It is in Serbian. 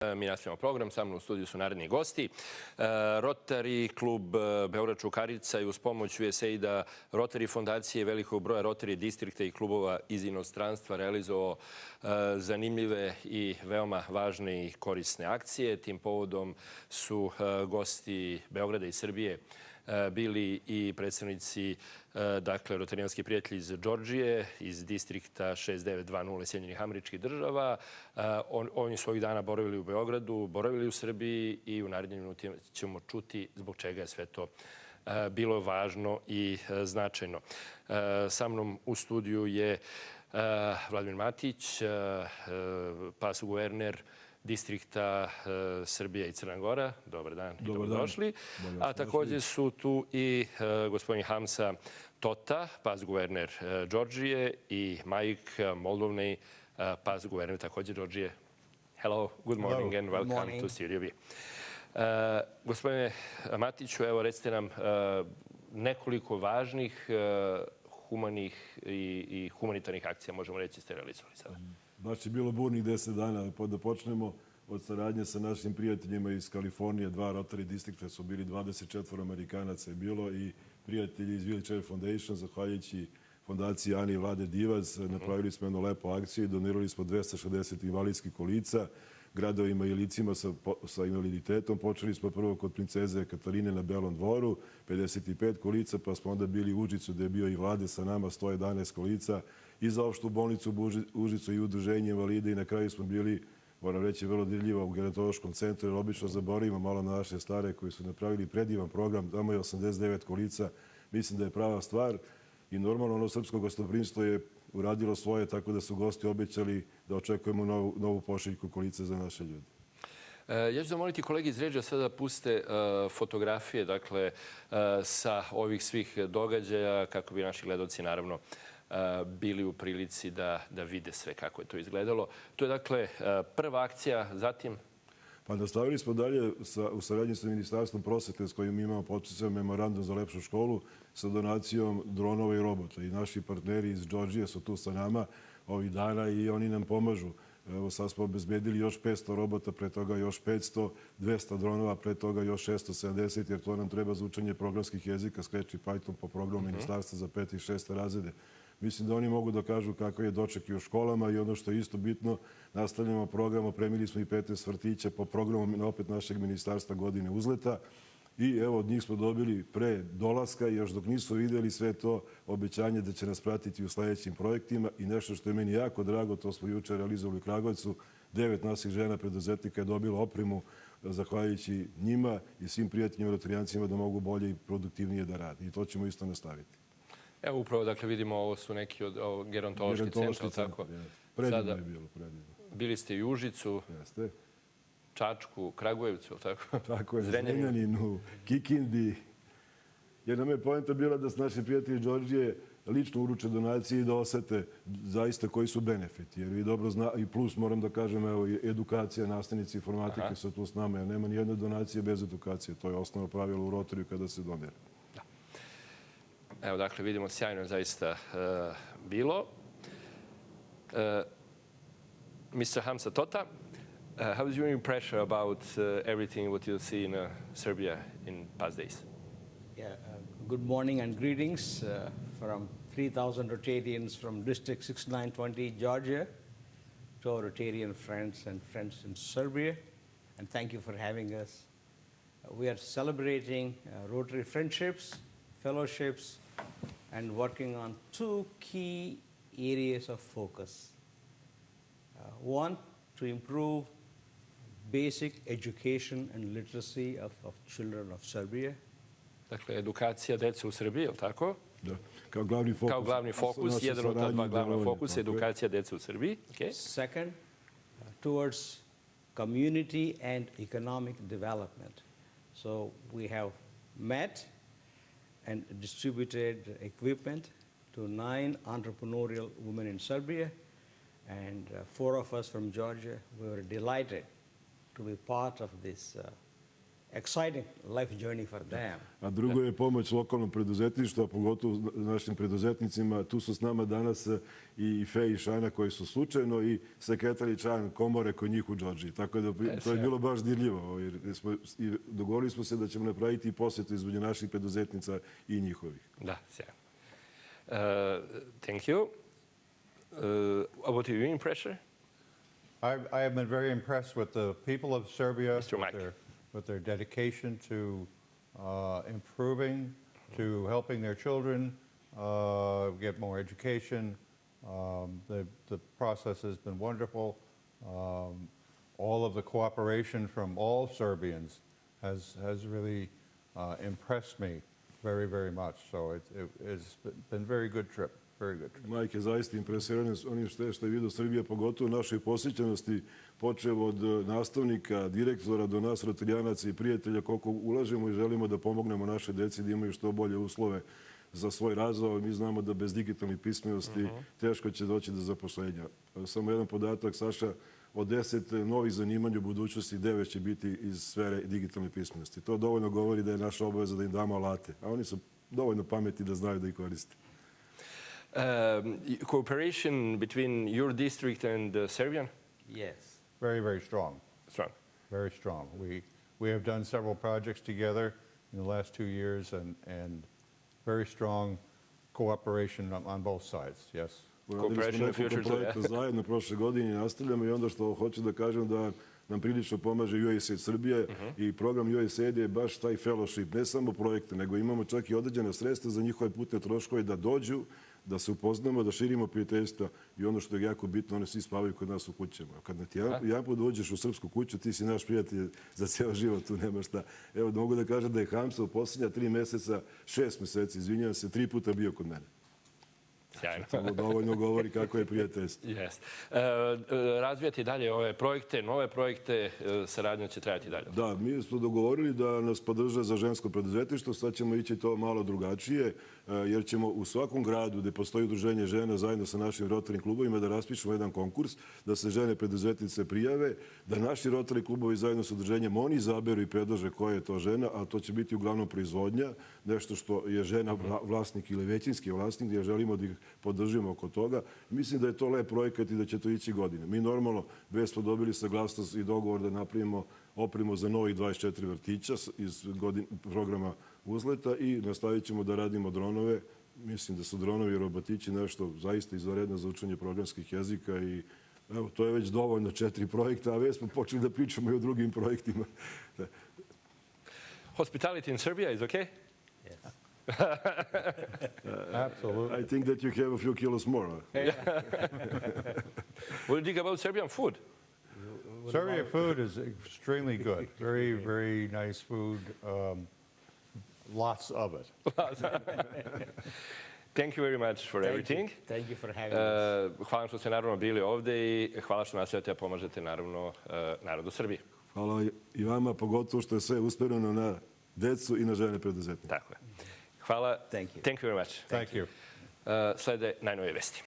Mi nastavljamo program, sa mnom u studiju su naredni gosti. Rotary klub Beograd Čukarica i uz pomoć USAID-a, Rotary fondacije, velikog broja Rotary distrikta i klubova iz inostranstva realizovao zanimljive i veoma važne i korisne akcije. Tim povodom su gosti Beograda i Srbije bili i predstavnici, dakle, rotarijanski prijatelji iz Džordžije, iz distrikta 6920 Sjedinjenih Američkih Država. Oni su ovih dana boravili u Beogradu, boravili u Srbiji i u narednim minutima ćemo čuti zbog čega je sve to bilo važno i značajno. Sa mnom u studiju je Vladimir Matić, pas guverner distrikta Srbija i Crna Gora. Dobar dan i dobrodošli. A također su tu i gospodin Hamza Tota, pas guverner Džordžije, i Mike Moldovnej, pas guverner također Džordžije. Hello, good morning and welcome to Studio B. Gospodine Matiću, evo recite nam nekoliko važnih humanih i humanitarnih akcija, možemo reći, ste realizovali sada. Baš je bilo burnih 10 dana. Da počnemo od saradnje sa našim prijateljima iz Kalifornije. 2 Rotary distrikta su bili, 24 Amerikanaca je bilo i prijatelji iz Wheelchair Foundation, zahvaljujući fondaciji Ani i Vlade Divac. Napravili smo jednu lepu akciju i donirali smo 260 invalidskih kolica gradovima i licima sa invaliditetom. Počeli smo prvo kod princeze Katarine na Belom dvoru, 55 kolica, pa smo onda bili u Užicu gde je bio i Vlade sa nama, 111 kolica, i za opštu bolnicu u Užicu i udruženje invalida, i na kraju smo bili, moram reći, vrlo dirljivo u gerontološkom centru, jer obično zaboravimo malo na naše stare koji su napravili predivan program, tamo je 89 kolica, mislim da je prava stvar. I normalno ono srpsko gostoprimstvo je uradilo svoje, tako da su gosti obećali da očekujemo novu pošiljku kolica za naše ljude. Ja ću zamoliti kolegi iz ređa sada da puste fotografije, dakle, sa ovih svih događaja, kako bi naši gledalci, naravno, bili u prilici da vide sve kako je to izgledalo. To je, dakle, prva akcija, zatim... Pa nastavili smo dalje u saradnji sa Ministarstvom prosvete, s kojim imamo potpisan memorandum za lepšu školu, sa donacijom dronova i robota. I naši partneri iz Džordžije su tu sa nama ovih dana i oni nam pomažu. Evo, sad smo obezbedili još 500 robota, pre toga još 500, 200 dronova, pre toga još 670, jer to nam treba za učenje programskih jezika, Scratch i Python po programu Ministarstva za 5. i 6. razrede. Mislim da oni mogu da kažu kako je doček i u školama, i ono što je isto bitno, nastavljamo program, opremili smo i 15 vrtića po programu opet našeg Ministarstva godine uzleta, i evo od njih smo dobili pre dolaska, i još dok nisu vidjeli sve to, obećanje da će nas pratiti u sledećim projektima. I nešto što je meni jako drago, to smo juče realizovali u Kragujevcu, 9 naših žena preduzetnika je dobilo opremu, zahvaljujući njima i svim prijateljima rotarijancima, da mogu bolje i produktivnije da radi. I to ćemo isto nastaviti. Evo, upravo, dakle, vidimo, ovo su neki od gerontološki centra, tako? Predivno je bilo, predivno. Bili ste i u Užicu, Čačku, Kragujevcu, tako? Tako je, Zrenjaninu, Kikindi. Jer nam je poenta bila da s naši prijatelji iz Džordžije lično uruče donacije i da osete zaista koji su benefiti. Jer vi dobro zna, i plus moram da kažem, evo, edukacija, nastavnici informatike su tu s nama, jer nema nijedne donacije bez edukacije. To je osnovno pravilo u Rotariju kada se donira. Evo, dakle, vidimo, sjajno je zaista bilo. Mr. Hamza Tota, how is your impression about everything what you see in Serbia in past days? Yeah, good morning and greetings from 3,000 Rotarians from District 6920, Georgia, to our Rotarian friends and friends in Serbia, and thank you for having us. We are celebrating Rotary friendships, fellowships, and working on 2 key areas of focus. One, to improve basic education and literacy of children of Serbia. Dakle, edukacija dece u Srbiji, je li tako? Da, kao glavni fokus. Kao glavni fokus, jedan od ta 2 glavna fokusa, edukacija dece u Srbiji. Second, towards community and economic development. So we have met and distributed equipment to 9 entrepreneurial women in Serbia, and 4 of us from Georgia. We were delighted to be part of this exciting life journey for them. A drugo je pomoć lokalnom preduzetništvu, a pogotovo našim preduzetnicima. Tu su s nama danas i Fej i Šana koji su slučajno i sekretar i član komore kod njih u Džordžiji. Tako da to je bilo baš dirljivo. Jer dogovorili smo se da ćemo napraviti i posjetu između naših preduzetnica i njihovih. Da, sjajno. Thank you. About your impression? I have been very impressed with the people of Serbia, Mr. Mike. with their dedication to improving, to helping their children get more education. The process has been wonderful. All of the cooperation from all Serbians has really impressed me very, very much. So it's been a very good trip. Very good. Mike je zaista impresioniran onim što je vidio Srbija, pogotovo u našoj posjećenosti, počev od nastavnika, direktora do nas, rotarijanaca i prijatelja, koliko ulažemo i želimo da pomognemo naše deci da imaju što bolje uslove za svoj razvoj. Mi znamo da bez digitalnih pismenosti teško će doći do zaposlenja. Samo jedan podatak, Saša, od 10 novih zanimanja u budućnosti 9 će biti iz sfere digitalne pismenosti. To dovoljno govori da je naša obaveza da im damo alate, a oni su dovoljno pametni da znaju da ih koriste. Cooperation between your district and Serbian? Yes. Very, very strong. Strong. Very strong. We have done several projects together in the last 2 years and very strong cooperation on both sides, yes. Uradili smo nekoliko projekta zajedno prošle godine i nastavljamo i onda što hoću da kažem da nam prilično pomaže USAID Srbije i program USAID je baš taj fellowship, ne samo projekte, nego imamo čak i određena sredstva za njihove putne troškove da dođu, da se upoznamo, da širimo prijateljstva i ono što je jako bitno, oni svi spavaju kod nas u kućama. Kad jedan put dođeš u srpsku kuću, ti si naš prijatelj za ceo život, tu nema šta. Evo, mogu da kažem da je Hamza u posljednja 3 meseca, 6 meseci, izvinjavam se, 3 puta bio kod mene. Sjajno. Samo dovoljno govori kako je prijateljstvo. Yes. Razvijati dalje ove projekte, nove projekte, saradnja će trajati dalje. Da, mi smo dogovorili da nas podrže za žensko preduzetništvo, sad ćemo ići to malo drugačije, jer ćemo u svakom gradu gde postoji udruženje žena zajedno sa našim rotarnim klubovima da raspišemo jedan konkurs, da se žene preduzetnice prijave, da naši rotarni klubovi zajedno sa udruženjem oni izaberu i predlože koja je to žena, a to će biti uglavnom proizvodnja, nešto što je žena vlasnik ili većinski vlasnik, gdje želimo da ih podržimo oko toga. Mislim da je to lep projekat i da će to ići godine. Mi normalno već smo dobili saglasnost i dogovor da napravimo opremu za novih 24 vrtića iz programa Uzleta i nastavit ćemo da radimo dronove. Mislim da su dronovi i robotići nešto zaista izvanredno za učenje programskih jezika i evo, to je već dovoljno 4 projekta, a već smo počeli da pričamo i o drugim projektima. Hospitality in Serbia is okay? Yes. Absolutely. I think that you have a few kilos more. What do you think about Serbian food? Serbian food is extremely good. Very, very nice food. Lots of it. Thank you very much for everything. Thank you for having us. Hvala što ste naravno bili ovde i hvala što nastavljate da pomažete naravno narodu Srbije. Hvala i vama, pogotovo što je sve usmjereno na decu i na žene preduzetnike. Tako je. Hvala. Thank you. Thank you very much. Thank you. Slede najnovije vesti.